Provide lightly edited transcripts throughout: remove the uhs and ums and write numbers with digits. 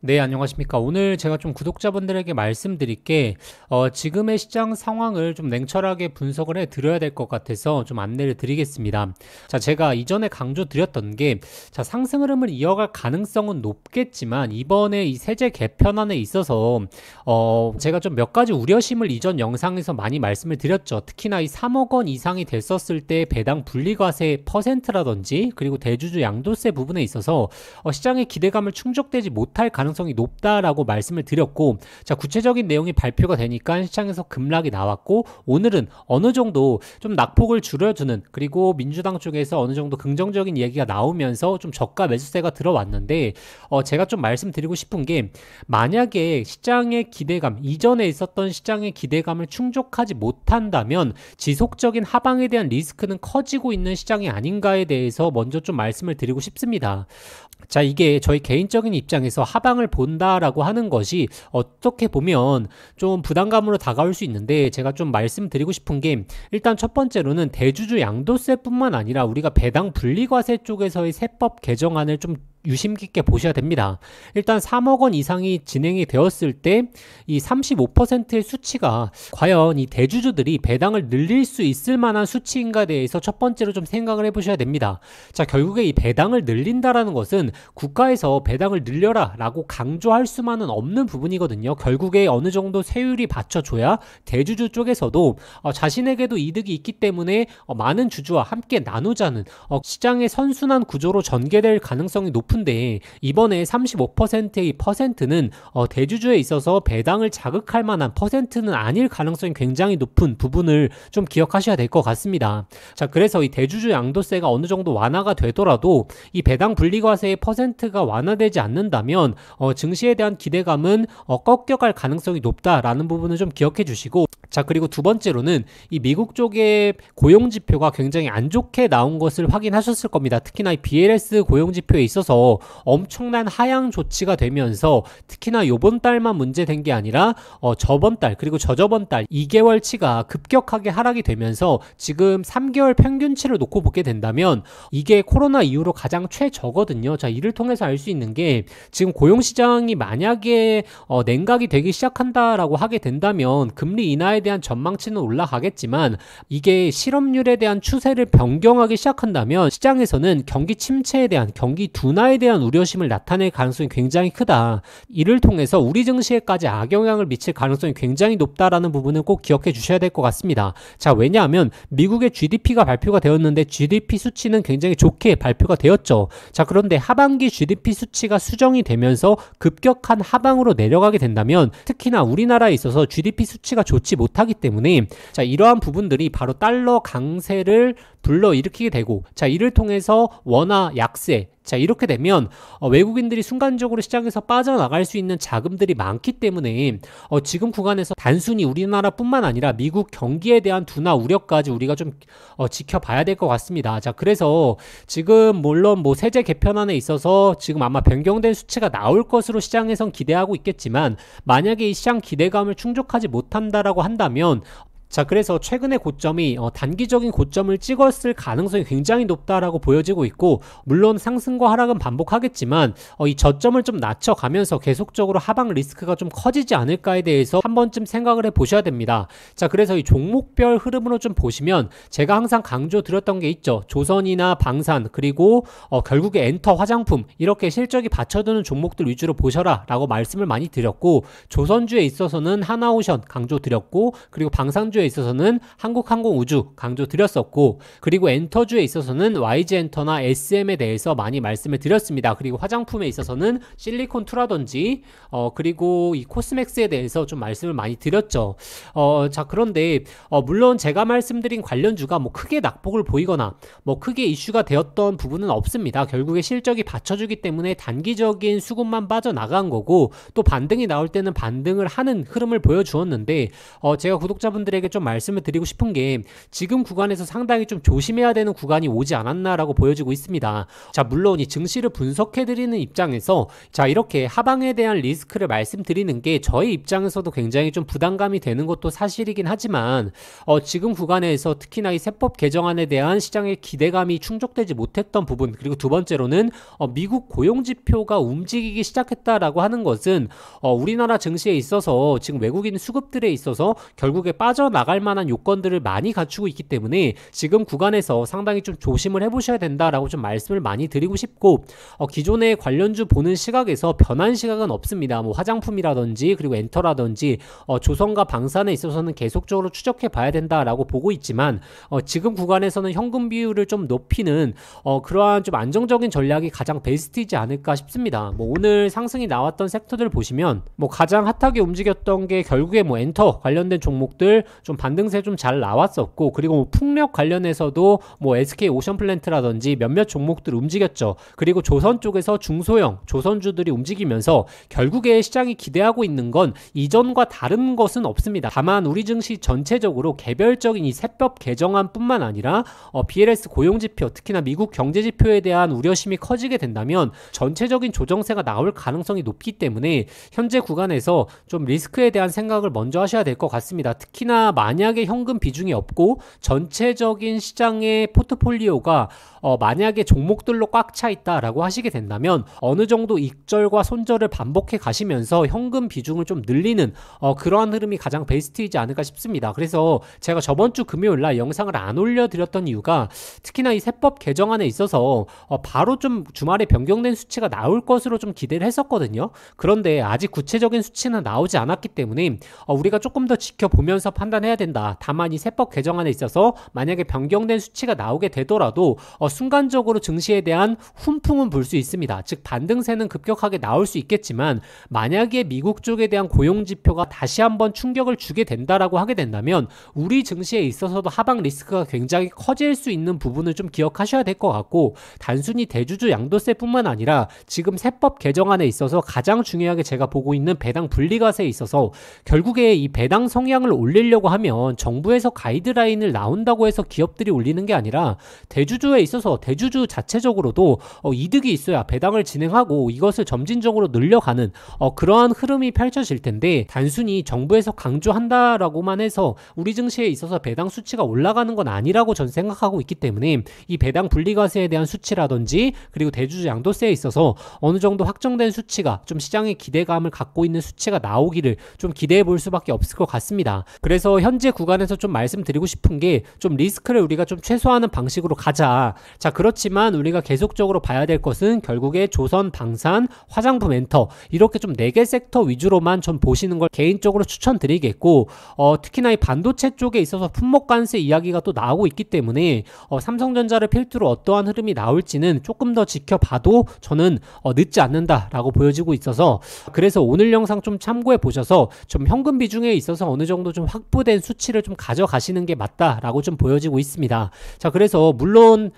네, 안녕하십니까. 오늘 제가 좀 구독자분들에게 말씀드릴 게, 지금의 시장 상황을 좀 냉철하게 분석을 해 드려야 될 것 같아서 좀 안내를 드리겠습니다. 자, 제가 이전에 강조드렸던 게, 자, 상승 흐름을 이어갈 가능성은 높겠지만, 이번에 이 세제 개편안에 있어서, 제가 좀 몇 가지 우려심을 이전 영상에서 많이 말씀을 드렸죠. 특히나 이 3억 원 이상이 됐었을 때 배당 분리과세 퍼센트라든지, 그리고 대주주 양도세 부분에 있어서, 시장의 기대감을 충족되지 못할 가능성이 높다라고 말씀을 드렸고, 자, 구체적인 내용이 발표가 되니까 시장에서 급락이 나왔고, 오늘은 어느 정도 좀 낙폭을 줄여주는, 그리고 민주당 쪽에서 어느 정도 긍정적인 얘기가 나오면서 좀 저가 매수세가 들어왔는데, 제가 좀 말씀드리고 싶은 게, 만약에 시장의 기대감, 이전에 있었던 시장의 기대감을 충족하지 못한다면 지속적인 하방에 대한 리스크는 커지고 있는 시장이 아닌가에 대해서 먼저 좀 말씀을 드리고 싶습니다. 자, 이게 저희 개인적인 입장에서 하방을 본다라고 하는 것이 어떻게 보면 좀 부담감으로 다가올 수 있는데, 제가 좀 말씀드리고 싶은 게, 일단 첫 번째로는 대주주 양도세뿐만 아니라 우리가 배당 분리과세 쪽에서의 세법 개정안을 좀 유심 깊게 보셔야 됩니다. 일단 3억 원 이상이 진행이 되었을 때 이 35%의 수치가 과연 이 대주주들이 배당을 늘릴 수 있을 만한 수치인가에 대해서 첫 번째로 좀 생각을 해보셔야 됩니다. 자, 결국에 이 배당을 늘린다라는 것은 국가에서 배당을 늘려라 라고 강조할 수만은 없는 부분이거든요. 결국에 어느 정도 세율이 받쳐줘야 대주주 쪽에서도 자신에게도 이득이 있기 때문에 많은 주주와 함께 나누자는 시장의 선순환 구조로 전개될 가능성이 높은데, 이번에 35%의 퍼센트는 대주주에 있어서 배당을 자극할 만한 퍼센트는 아닐 가능성이 굉장히 높은 부분을 좀 기억하셔야 될 것 같습니다. 자, 그래서 이 대주주 양도세가 어느 정도 완화가 되더라도 이 배당 분리과세의 퍼센트가 완화되지 않는다면 증시에 대한 기대감은 꺾여갈 가능성이 높다라는 부분을 좀 기억해 주시고, 자, 그리고 두 번째로는 이 미국 쪽의 고용 지표가 굉장히 안 좋게 나온 것을 확인하셨을 겁니다. 특히나 이 BLS 고용 지표에 있어서 엄청난 하향 조치가 되면서, 특히나 이번 달만 문제된 게 아니라 저번 달 그리고 저저번 달 2개월치가 급격하게 하락이 되면서 지금 3개월 평균치를 놓고 보게 된다면 이게 코로나 이후로 가장 최저거든요. 자, 이를 통해서 알 수 있는 게, 지금 고용시장이 만약에 냉각이 되기 시작한다라고 하게 된다면 금리 인하에 대한 전망치는 올라가겠지만, 이게 실업률에 대한 추세를 변경하기 시작한다면 시장에서는 경기 침체에 대한, 경기 둔화에 대한 우려심을 나타낼 가능성이 굉장히 크다. 이를 통해서 우리 증시에까지 악영향을 미칠 가능성이 굉장히 높다라는 부분은 꼭 기억해 주셔야 될 것 같습니다. 자, 왜냐하면 미국의 GDP가 발표가 되었는데 GDP 수치는 굉장히 좋게 발표가 되었죠. 자, 그런데 하반기 GDP 수치가 수정이 되면서 급격한 하방으로 내려가게 된다면, 특히나 우리나라에 있어서 GDP 수치가 좋지 못하기 때문에, 자, 이러한 부분들이 바로 달러 강세를 불러일으키게 되고, 자, 이를 통해서 원화 약세, 자, 이렇게 되면 외국인들이 순간적으로 시장에서 빠져나갈 수 있는 자금들이 많기 때문에 지금 구간에서 단순히 우리나라뿐만 아니라 미국 경기에 대한 둔화 우려까지 우리가 좀 지켜봐야 될 것 같습니다. 자, 그래서 지금 물론 뭐 세제 개편안에 있어서 지금 아마 변경된 수치가 나올 것으로 시장에선 기대하고 있겠지만, 만약에 이 시장 기대감을 충족하지 못한다라고 한다면, 자, 그래서 최근의 고점이 단기적인 고점을 찍었을 가능성이 굉장히 높다라고 보여지고 있고, 물론 상승과 하락은 반복하겠지만 이 저점을 좀 낮춰가면서 계속적으로 하방 리스크가 좀 커지지 않을까에 대해서 한 번쯤 생각을 해보셔야 됩니다. 자, 그래서 이 종목별 흐름으로 좀 보시면, 제가 항상 강조드렸던 게 있죠. 조선이나 방산, 그리고 결국에 엔터, 화장품, 이렇게 실적이 받쳐드는 종목들 위주로 보셔라 라고 말씀을 많이 드렸고, 조선주에 있어서는 하나오션 강조드렸고, 그리고 방산주 에 있어서는 한국항공우주 강조드렸었고, 그리고 엔터주에 있어서는 YG엔터나 SM에 대해서 많이 말씀을 드렸습니다. 그리고 화장품에 있어서는 실리콘투라든지 그리고 이 코스맥스에 대해서 좀 말씀을 많이 드렸죠. 자, 그런데 물론 제가 말씀드린 관련주가 뭐 크게 낙폭을 보이거나 뭐 크게 이슈가 되었던 부분은 없습니다. 결국에 실적이 받쳐주기 때문에 단기적인 수급만 빠져나간 거고, 또 반등이 나올 때는 반등을 하는 흐름을 보여주었는데, 제가 구독자분들에게 여러분들에게 좀 말씀을 드리고 싶은 게 지금 구간에서 상당히 좀 조심해야 되는 구간이 오지 않았나라고 보여지고 있습니다. 자, 물론 이 증시를 분석해드리는 입장에서 자, 이렇게 하방에 대한 리스크를 말씀드리는 게 저희 입장에서도 굉장히 좀 부담감이 되는 것도 사실이긴 하지만 지금 구간에서 특히나 이 세법 개정안에 대한 시장의 기대감이 충족되지 못했던 부분, 그리고 두 번째로는 미국 고용지표가 움직이기 시작했다라고 하는 것은 우리나라 증시에 있어서 지금 외국인 수급들에 있어서 결국에 빠져나갈 만한 요건들을 많이 갖추고 있기 때문에 지금 구간에서 상당히 좀 조심을 해보셔야 된다라고 좀 말씀을 많이 드리고 싶고, 기존의 관련주 보는 시각에서 변한 시각은 없습니다. 뭐 화장품이라든지 그리고 엔터라든지 조선과 방산에 있어서는 계속적으로 추적해 봐야 된다라고 보고 있지만 지금 구간에서는 현금 비율을 좀 높이는 그러한 좀 안정적인 전략이 가장 베스트이지 않을까 싶습니다. 뭐 오늘 상승이 나왔던 섹터들 보시면 뭐 가장 핫하게 움직였던 게 결국에 뭐 엔터 관련된 종목들 좀 반등세 좀 잘 나왔었고, 그리고 뭐 풍력 관련해서도 뭐 SK 오션플랜트라든지 몇몇 종목들 움직였죠. 그리고 조선 쪽에서 중소형 조선주들이 움직이면서 결국에 시장이 기대하고 있는 건 이전과 다른 것은 없습니다. 다만 우리 증시 전체적으로 개별적인 이 세법 개정안뿐만 아니라 BLS 고용지표, 특히나 미국 경제지표에 대한 우려심이 커지게 된다면 전체적인 조정세가 나올 가능성이 높기 때문에 현재 구간에서 좀 리스크에 대한 생각을 먼저 하셔야 될 것 같습니다. 특히나 만약에 현금 비중이 없고 전체적인 시장의 포트폴리오가 만약에 종목들로 꽉 차 있다라고 하시게 된다면 어느 정도 익절과 손절을 반복해 가시면서 현금 비중을 좀 늘리는 그러한 흐름이 가장 베스트이지 않을까 싶습니다. 그래서 제가 저번 주 금요일 날 영상을 안 올려드렸던 이유가 특히나 이 세법 개정안에 있어서 바로 좀 주말에 변경된 수치가 나올 것으로 좀 기대를 했었거든요. 그런데 아직 구체적인 수치는 나오지 않았기 때문에 우리가 조금 더 지켜보면서 판단해야 된다. 다만 이 세법 개정안에 있어서 만약에 변경된 수치가 나오게 되더라도 순간적으로 증시에 대한 훈풍은 불 수 있습니다. 즉 반등세는 급격하게 나올 수 있겠지만 만약에 미국 쪽에 대한 고용지표가 다시 한번 충격을 주게 된다라고 하게 된다면 우리 증시에 있어서도 하방 리스크가 굉장히 커질 수 있는 부분을 좀 기억하셔야 될 것 같고, 단순히 대주주 양도세뿐만 아니라 지금 세법 개정안에 있어서 가장 중요하게 제가 보고 있는 배당 분리과세에 있어서 결국에 이 배당 성향을 올리려고 하면 정부에서 가이드라인을 나온다고 해서 기업들이 올리는 게 아니라 대주주에 있어서 대주주 자체적으로도 이득이 있어야 배당을 진행하고 이것을 점진적으로 늘려가는 그러한 흐름이 펼쳐질 텐데, 단순히 정부에서 강조한다라고만 해서 우리 증시에 있어서 배당 수치가 올라가는 건 아니라고 전 생각하고 있기 때문에 이 배당 분리과세에 대한 수치라든지 그리고 대주주 양도세에 있어서 어느 정도 확정된 수치가 좀 시장의 기대감을 갖고 있는 수치가 나오기를 좀 기대해 볼 수밖에 없을 것 같습니다. 그래서 현재 구간에서 좀 말씀드리고 싶은 게 좀 리스크를 우리가 좀 최소화하는 방식으로 가자. 자, 그렇지만 우리가 계속적으로 봐야 될 것은 결국에 조선, 방산, 화장품, 엔터 이렇게 좀 4개 섹터 위주로만 좀 보시는 걸 개인적으로 추천드리겠고, 특히나 이 반도체 쪽에 있어서 품목 관세 이야기가 또 나오고 있기 때문에 삼성전자를 필두로 어떠한 흐름이 나올지는 조금 더 지켜봐도 저는 늦지 않는다라고 보여지고 있어서, 그래서 오늘 영상 좀 참고해 보셔서 좀 현금 비중에 있어서 어느 정도 좀 확보된 수치를 좀 가져가시는 게 맞다라고 좀 보여지고 있습니다. 자, 그래서 물론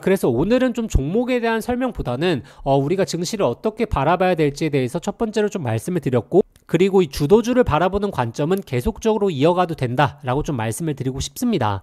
그래서 오늘은 좀 종목에 대한 설명보다는 우리가 증시를 어떻게 바라봐야 될지에 대해서 첫 번째로 좀 말씀을 드렸고, 그리고 이 주도주를 바라보는 관점은 계속적으로 이어가도 된다라고 좀 말씀을 드리고 싶습니다.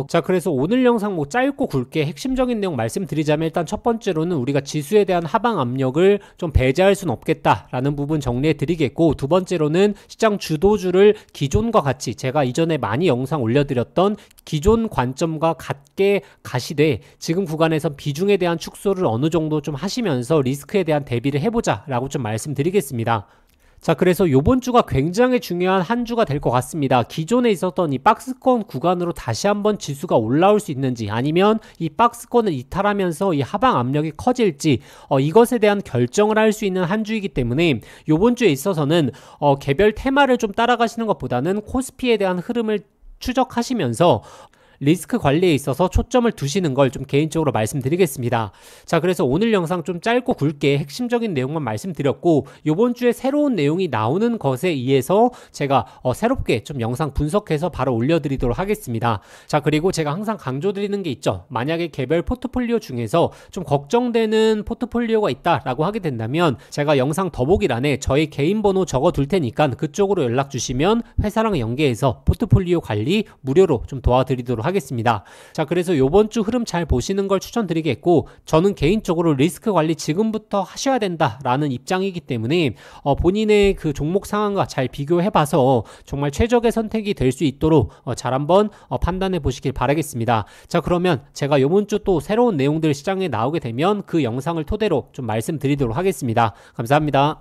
자, 그래서 오늘 영상 뭐 짧고 굵게 핵심적인 내용 말씀드리자면, 일단 첫 번째로는 우리가 지수에 대한 하방 압력을 좀 배제할 수는 없겠다라는 부분 정리해 드리겠고, 두 번째로는 시장 주도주를 기존과 같이 제가 이전에 많이 영상 올려드렸던 기존 관점과 같게 가시되 지금 구간에서 비중에 대한 축소를 어느 정도 좀 하시면서 리스크에 대한 대비를 해보자 라고 좀 말씀드리겠습니다. 자, 그래서 요번 주가 굉장히 중요한 한 주가 될 것 같습니다. 기존에 있었던 이 박스권 구간으로 다시 한번 지수가 올라올 수 있는지, 아니면 이 박스권을 이탈하면서 이 하방 압력이 커질지, 이것에 대한 결정을 할 수 있는 한 주이기 때문에 요번 주에 있어서는 개별 테마를 좀 따라가시는 것보다는 코스피에 대한 흐름을 추적하시면서 리스크 관리에 있어서 초점을 두시는 걸 좀 개인적으로 말씀드리겠습니다. 자, 그래서 오늘 영상 좀 짧고 굵게 핵심적인 내용만 말씀드렸고, 요번 주에 새로운 내용이 나오는 것에 의해서 제가 새롭게 좀 영상 분석해서 바로 올려드리도록 하겠습니다. 자, 그리고 제가 항상 강조드리는 게 있죠. 만약에 개별 포트폴리오 중에서 좀 걱정되는 포트폴리오가 있다라고 하게 된다면 제가 영상 더보기란에 저희 개인 번호 적어 둘 테니까 그쪽으로 연락 주시면 회사랑 연계해서 포트폴리오 관리 무료로 좀 도와드리도록 하겠습니다. 자, 그래서 요번 주 흐름 잘 보시는 걸 추천드리겠고, 저는 개인적으로 리스크 관리 지금부터 하셔야 된다라는 입장이기 때문에 본인의 그 종목 상황과 잘 비교해봐서 정말 최적의 선택이 될 수 있도록 잘 한번 판단해 보시길 바라겠습니다. 자, 그러면 제가 요번 주 또 새로운 내용들 시장에 나오게 되면 그 영상을 토대로 좀 말씀드리도록 하겠습니다. 감사합니다.